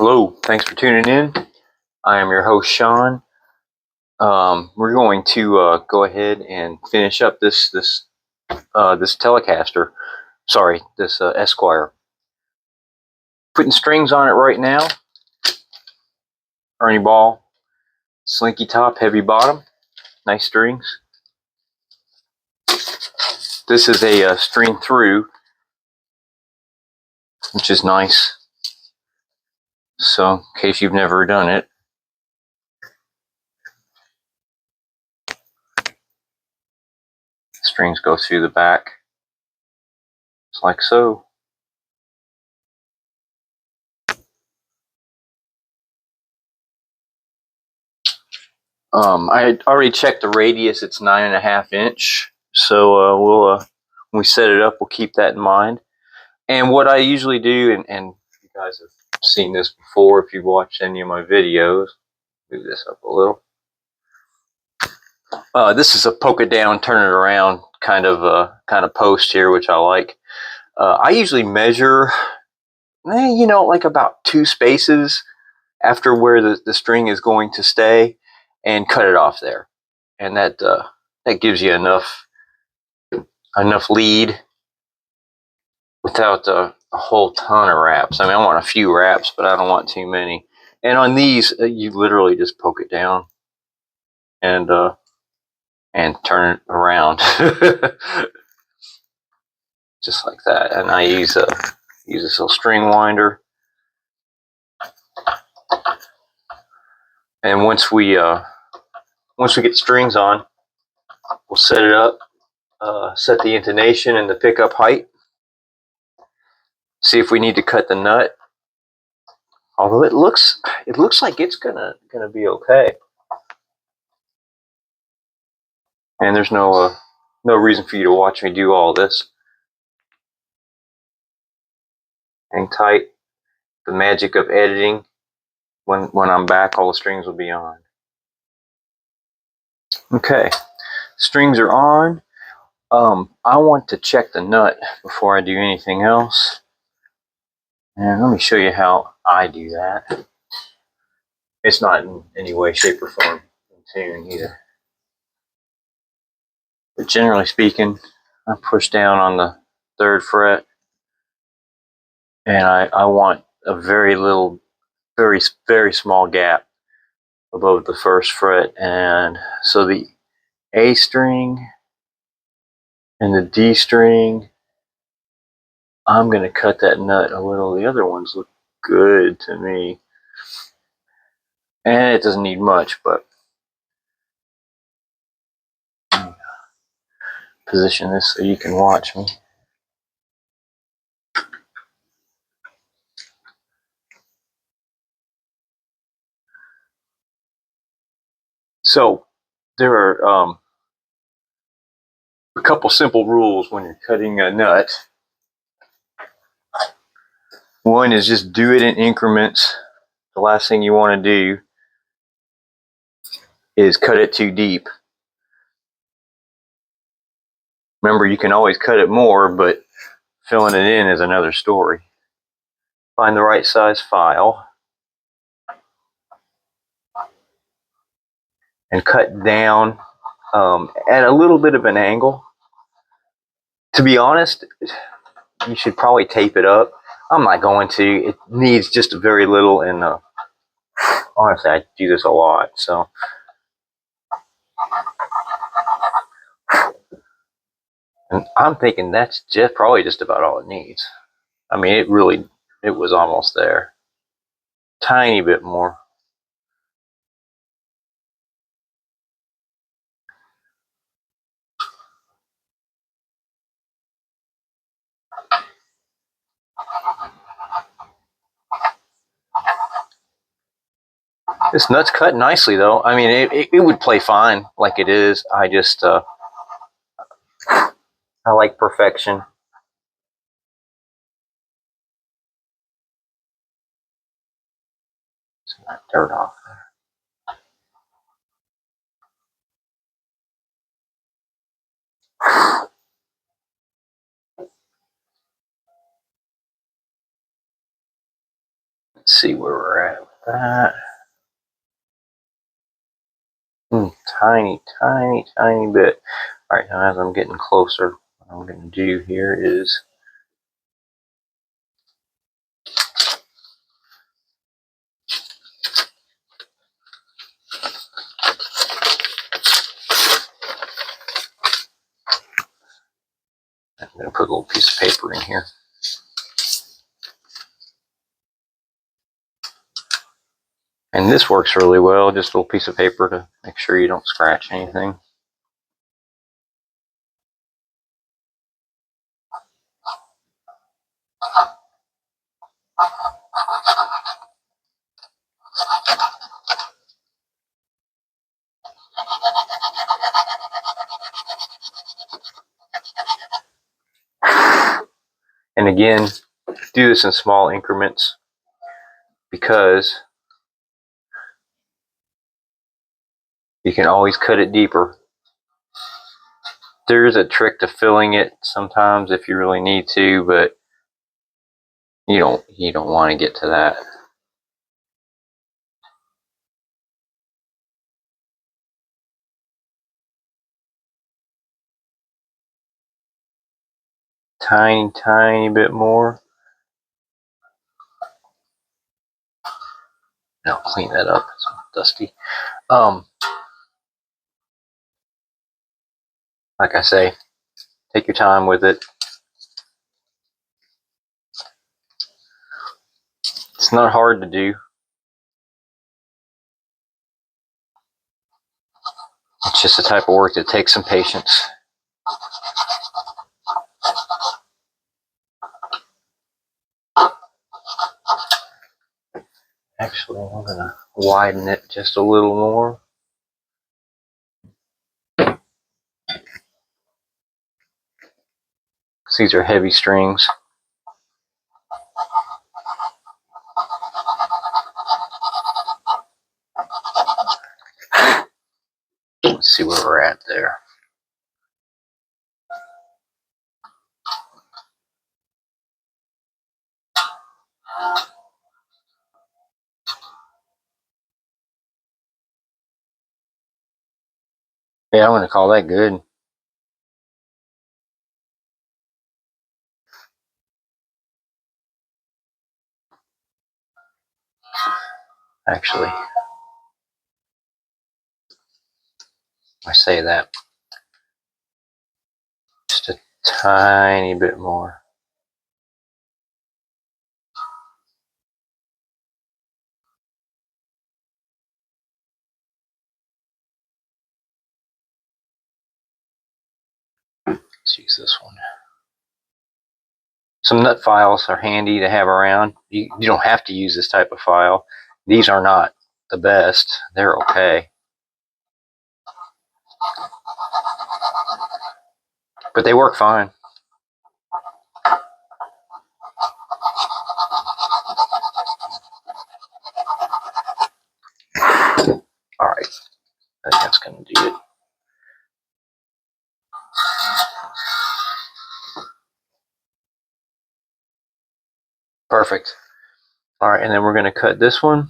Hello, thanks for tuning in. I am your host, Sean. We're going to go ahead and finish up this Telecaster. Sorry, this Esquire. Putting strings on it right now. Ernie ball, slinky top, heavy bottom, nice strings. This is a string through, which is nice. So, in case you've never done it, strings go through the back, just like so. I had already checked the radius. It's 9.5 inch. So when we set it up, we'll keep that in mind. And what I usually do, and you guys have seen this before if you've watched any of my videos. Move this up a little. This is a poke it down, turn it around kind of post here, which I like. I usually measure, like about 2 spaces after where the string is going to stay, and cut it off there, and that gives you enough lead without a whole ton of wraps. I mean, I want a few wraps, but I don't want too many. And on these, you literally just poke it down and turn it around, just like that. And I use this little string winder. And once we get strings on, we'll set it up, set the intonation and the pickup height. See if we need to cut the nut. Although it looks like it's gonna be okay. And there's no reason for you to watch me do all this. Hang tight. The magic of editing. When I'm back, all the strings will be on. Okay, strings are on. I want to check the nut before I do anything else. And let me show you how I do that. It's not in any way, shape, or form in tune either. But generally speaking, I push down on the 3rd fret, and I want a very small gap above the 1st fret, and so the A string and the D string, I'm going to cut that nut a little. The other ones look good to me, and it doesn't need much, but position this so you can watch me. So there are a couple simple rules when you're cutting a nut. One is just do it in increments. The last thing you want to do is cut it too deep. Remember, you can always cut it more, but filling it in is another story. Find the right size file and cut down at a little bit of an angle. To be honest, you should probably tape it up. I'm not going to. It needs just very little, and honestly, I do this a lot. So, and I'm thinking that's probably just about all it needs. I mean, it was almost there. Tiny bit more. This nut's cut nicely, though. I mean, it would play fine like it is. I just I like perfection. Some of that dirt off there. Let's see where we're at with that. Tiny, tiny, tiny bit. All right, now as I'm getting closer, what I'm going to do here is I'm going to put a little piece of paper in here. And this works really well, just a little piece of paper to make sure you don't scratch anything. And again, do this in small increments because you can always cut it deeper. There's a trick to filling it sometimes if you really need to, but you don't want to get to that. Tiny, tiny bit more. Now clean that up. It's dusty. Like I say, take your time with it. It's not hard to do. It's just the type of work that takes some patience. Actually, I'm going to widen it just a little more. These are heavy strings. Let's see where we're at there. Yeah, I'm going to call that good. Actually, I say that. Just a tiny bit more. Let's use this one. Some nut files are handy to have around. You don't have to use this type of file. These are not the best. They're okay. But they work fine. All right, I think that's going to do it. Perfect. All right, and then we're going to cut this one.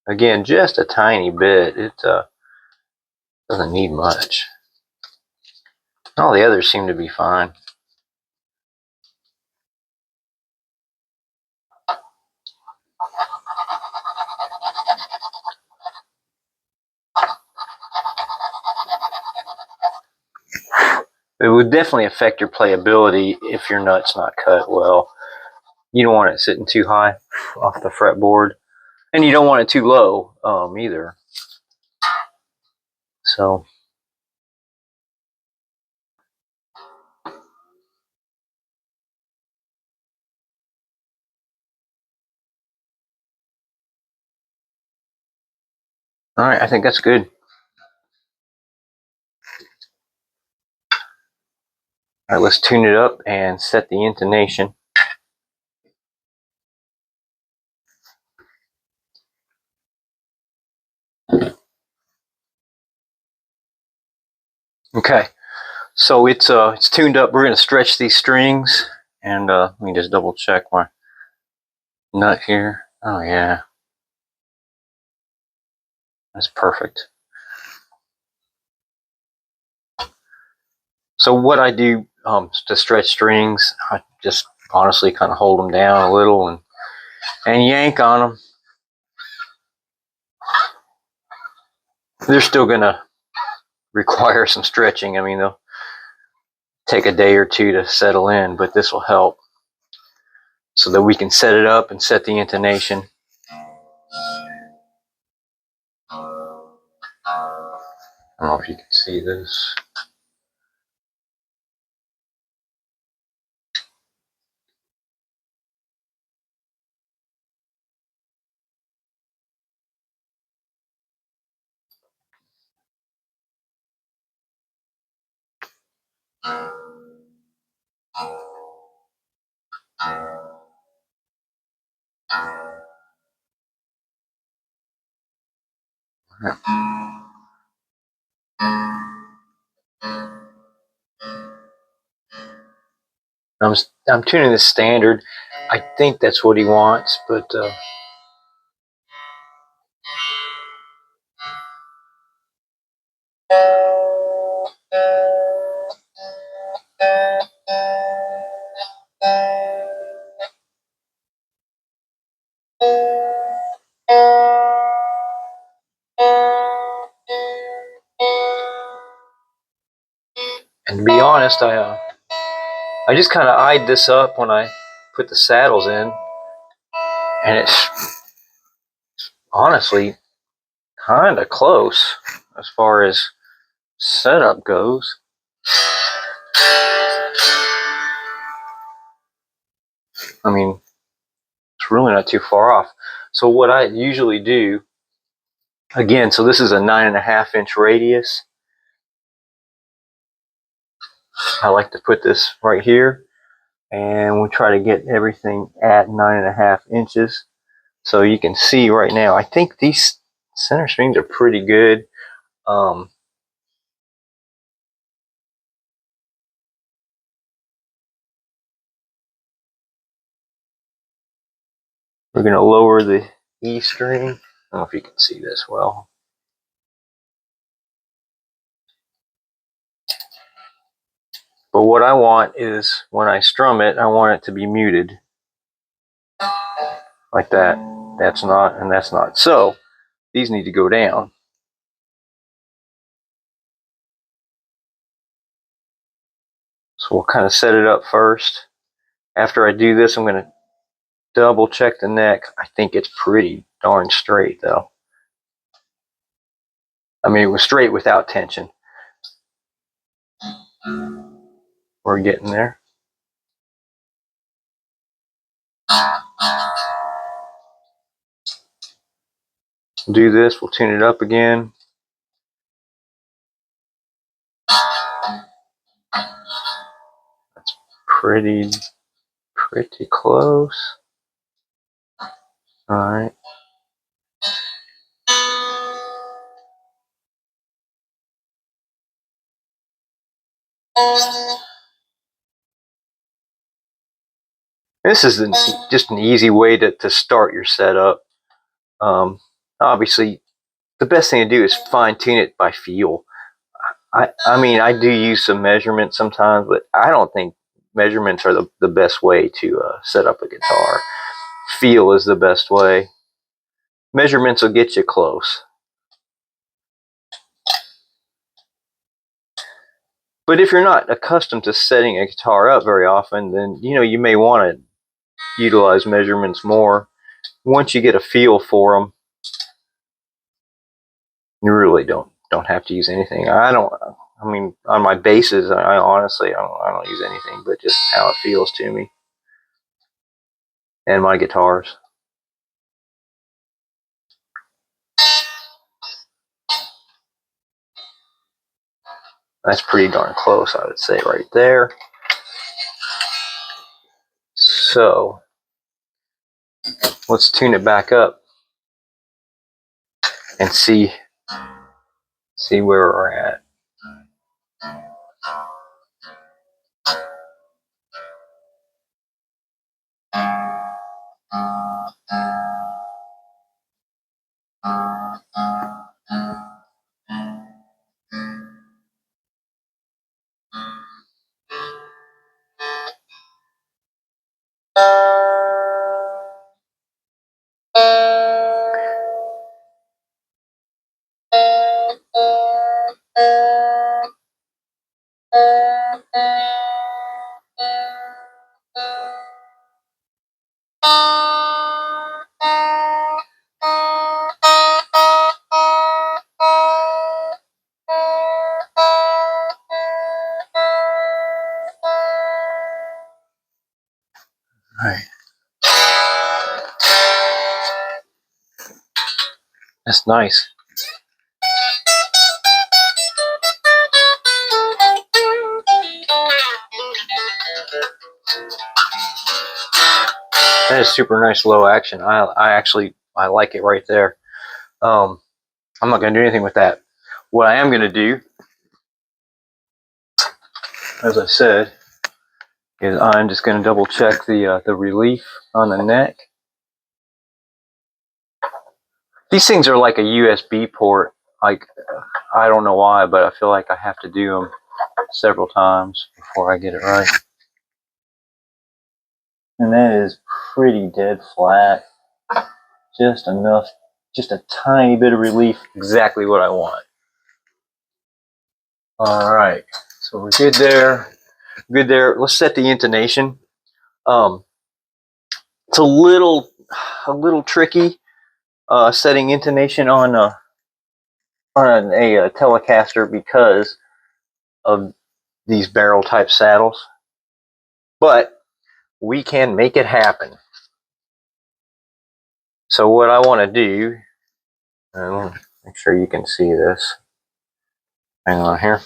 Again, just a tiny bit. It doesn't need much. All the others seem to be fine. It would definitely affect your playability if your nut's not cut well. You don't want it sitting too high off the fretboard, and you don't want it too low either. So, all right, I think that's good. All right, let's tune it up and set the intonation. Okay, so it's tuned up. We're going to stretch these strings, and let me just double check my nut here. Oh yeah, that's perfect. So what I do to stretch strings, I just honestly kind of hold them down a little and yank on them. They're still gonna require some stretching. I mean, they'll take a day or two to settle in, but this will help so that we can set it up and set the intonation. I don't know if you can see this. I'm tuning this standard. I think that's what he wants, but and to be honest, I just kind of eyed this up when I put the saddles in, and it's honestly kind of close as far as setup goes. I mean, it's really not too far off. So what I usually do, again, so this is a 9.5-inch radius. I like to put this right here, and we try to get everything at 9.5 inches. So you can see right now, I think these center strings are pretty good. We're going to lower the E string. I don't know if you can see this well. But what I want is, when I strum it, I want it to be muted. Like that. That's not, and that's not. So, these need to go down. So we'll kind of set it up first. After I do this, I'm going to double check the neck. I think it's pretty darn straight though. I mean, it was straight without tension. We're getting there. Do this, we'll tune it up again. That's pretty close. All right. This is just an easy way to start your setup. Obviously, the best thing to do is fine tune it by feel. I mean, I do use some measurements sometimes, but I don't think measurements are the best way to set up a guitar. Feel is the best way. Measurements will get you close. But if you're not accustomed to setting a guitar up very often, then you may want to utilize measurements more. Once you get a feel for them, you really don't have to use anything. I mean, on my basses, I honestly, I don't use anything but just how it feels to me. And my guitars. That's pretty darn close, I would say, right there. So, let's tune it back up and see where we're at. Right. That's nice. That is super nice low action. I like it right there. I'm not going to do anything with that. What I am going to do, as I said, is I'm just going to double check the relief on the neck. These things are like a USB port. Like, I don't know why, but I feel like I have to do them several times before I get it right. And that is pretty dead flat. Just enough, just a tiny bit of relief, exactly what I want. All right, so we're good there. Good there. Let's set the intonation. It's a little tricky setting intonation on a Telecaster because of these barrel type saddles, but we can make it happen. So what I want to do, make sure you can see this. Hang on here.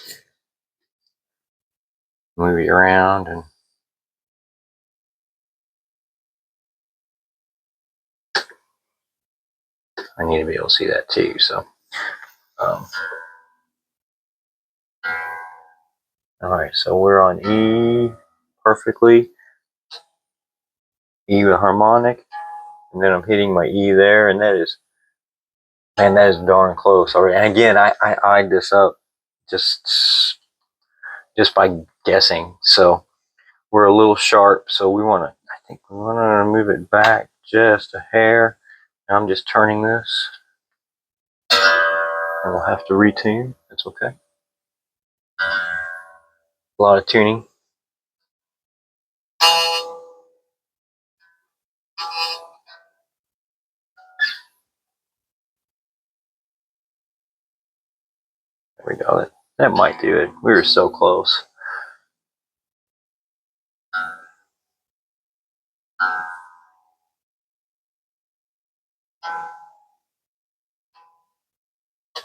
Move it around and I need to be able to see that too. So, all right. So we're on E perfectly. E with harmonic, and then I'm hitting my E there, and that is darn close already. And again, I eyed this up just by guessing. So we're a little sharp. So I think we want to move it back just a hair. I'm just turning this, and we'll have to retune. That's okay. A lot of tuning. There we go. That might do it. We were so close.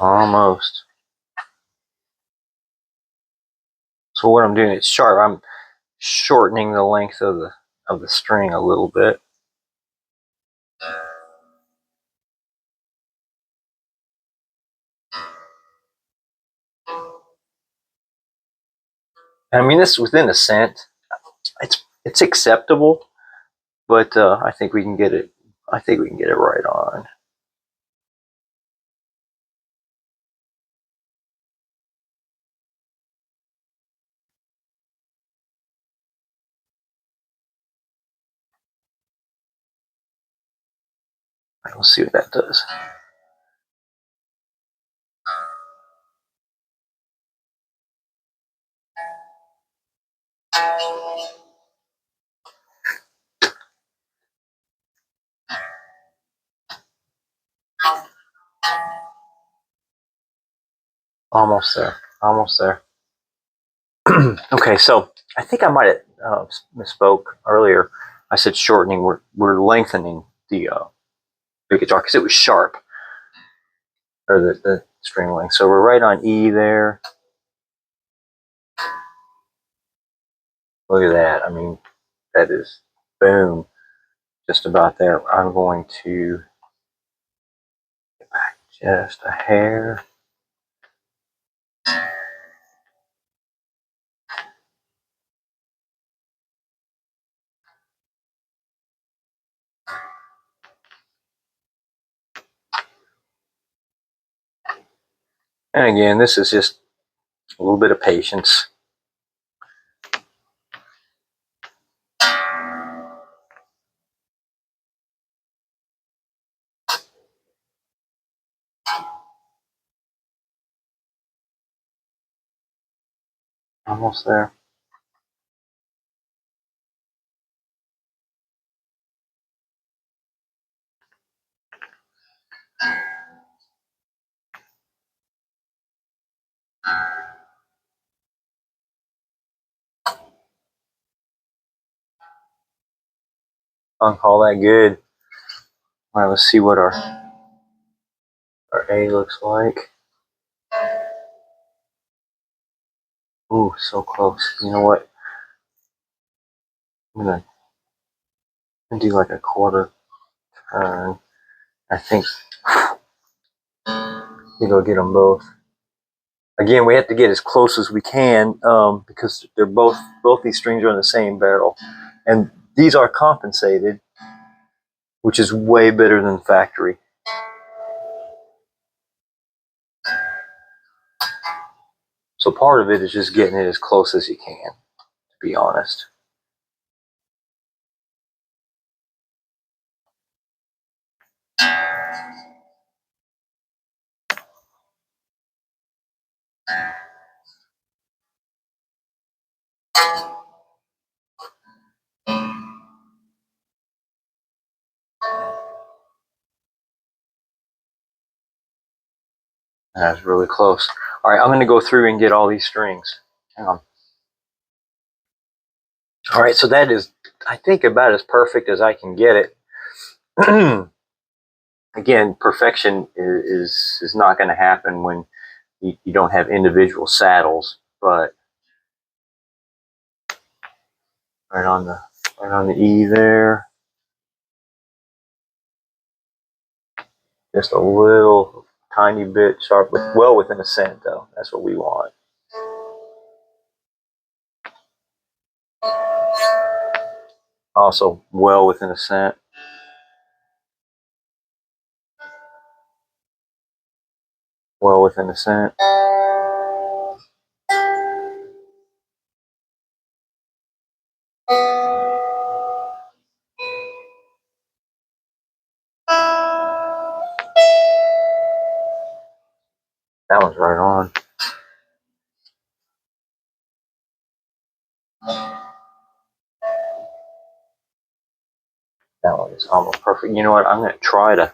Almost. So what I'm doing is sharp. I'm shortening the length of the string a little bit. I mean, this within a cent. It's acceptable, but I think we can get it. I think we can get it right on. We'll see what that does. Almost there. Almost there. Okay, so I think I might have misspoke earlier. I said shortening. We're lengthening the guitar because it was sharp, or the string length. So we're right on E there. Look at that. I mean, that is boom, just about there. I'm going to get back just a hair. And again, this is just a little bit of patience. Almost there. I'll call that good. All right, let's see what our A looks like. Ooh, so close. You know what? I'm gonna do like a quarter turn. I think we go get them both. Again, we have to get as close as we can because they're both these strings are in the same barrel, and these are compensated, which is way better than factory. So part of it is just getting it as close as you can, to be honest. That's really close. All right, I'm going to go through and get all these strings. Hang on. All right, so that is, I think, about as perfect as I can get it. Again, perfection is not going to happen when you don't have individual saddles, but right on the E there. Just a little tiny bit sharp, well within a cent though. That's what we want. Also well within a cent. Well within a cent. That one's right on. That one is almost perfect. You know what? I'm going to try to,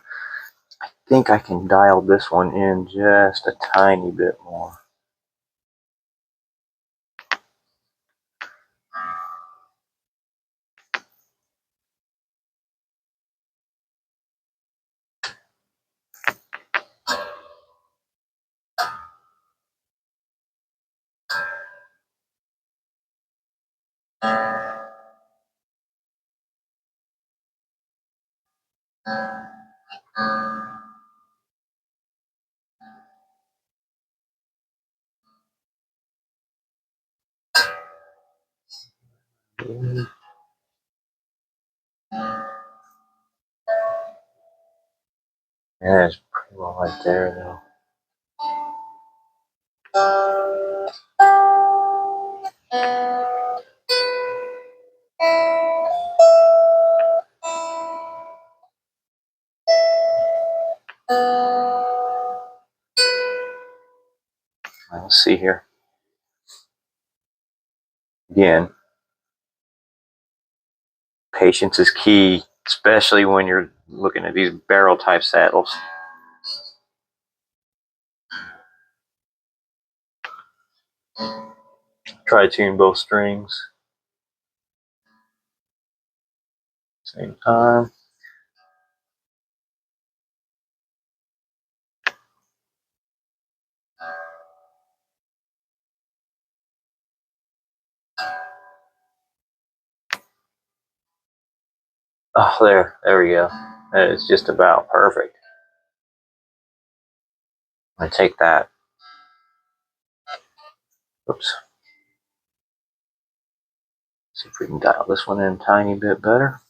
I think I can dial this one in just a tiny bit more. Yeah, it's pretty well right there though. Let's see here. Again, patience is key, especially when you're looking at these barrel type saddles. Try to tune both strings. Same time. Oh, there we go. That is just about perfect. I'm gonna take that. Oops. See if we can dial this one in a tiny bit better.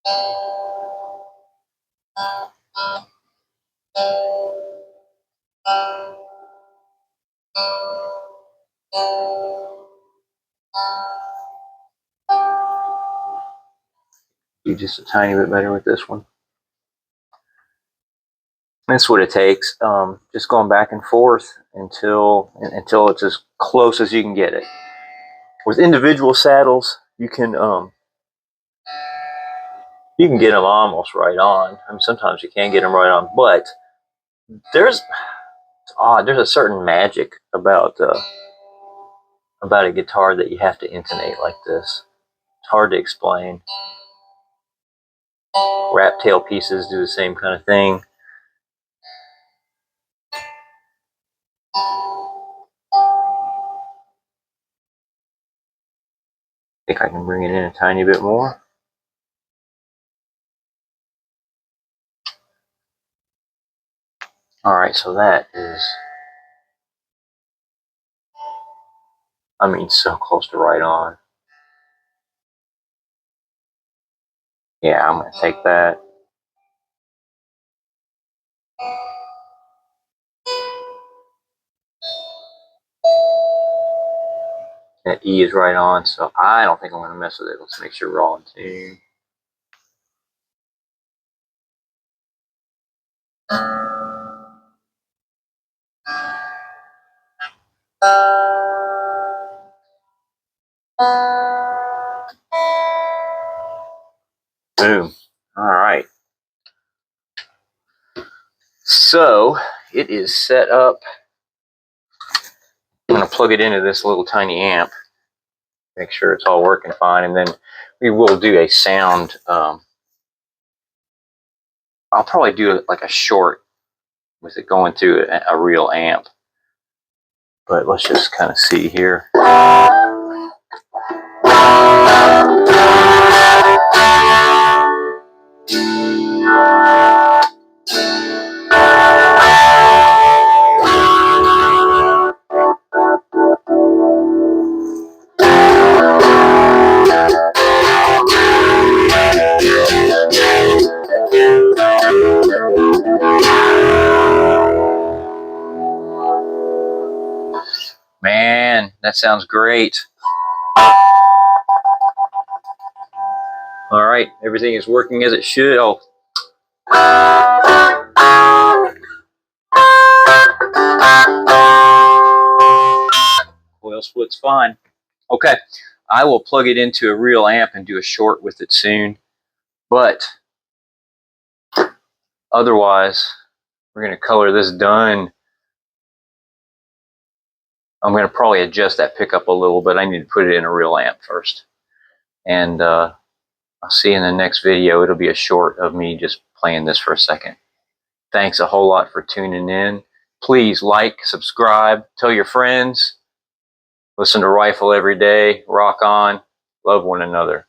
Do just a tiny bit better with this one. That's what it takes. Just going back and forth until it's as close as you can get it. With individual saddles, you can get them almost right on. I mean, sometimes you can't get them right on, but there's a certain magic about a guitar that you have to intonate like this. It's hard to explain. Wrap tail pieces do the same kind of thing. I think I can bring it in a tiny bit more. All right, so that is, I mean, so close to right on. Yeah, I'm going to take that. That E is right on, so I don't think I'm going to mess with it. Let's make sure we're all in tune. Boom. All right. So it is set up. I'm going to plug it into this little tiny amp. Make sure it's all working fine, and then we will do a sound. I'll probably do like a short with it going through a real amp. But let's just kind of see here. Man, that sounds great. All right, everything is working as it should. Oh. Coil split's fine. Okay, I will plug it into a real amp and do a short with it soon. But otherwise, we're going to color this done. I'm going to probably adjust that pickup a little bit. I need to put it in a real amp first. And I'll see you in the next video. It'll be a short of me just playing this for a second. Thanks a whole lot for tuning in. Please like, subscribe, tell your friends. Listen to Rifle every day. Rock on. Love one another.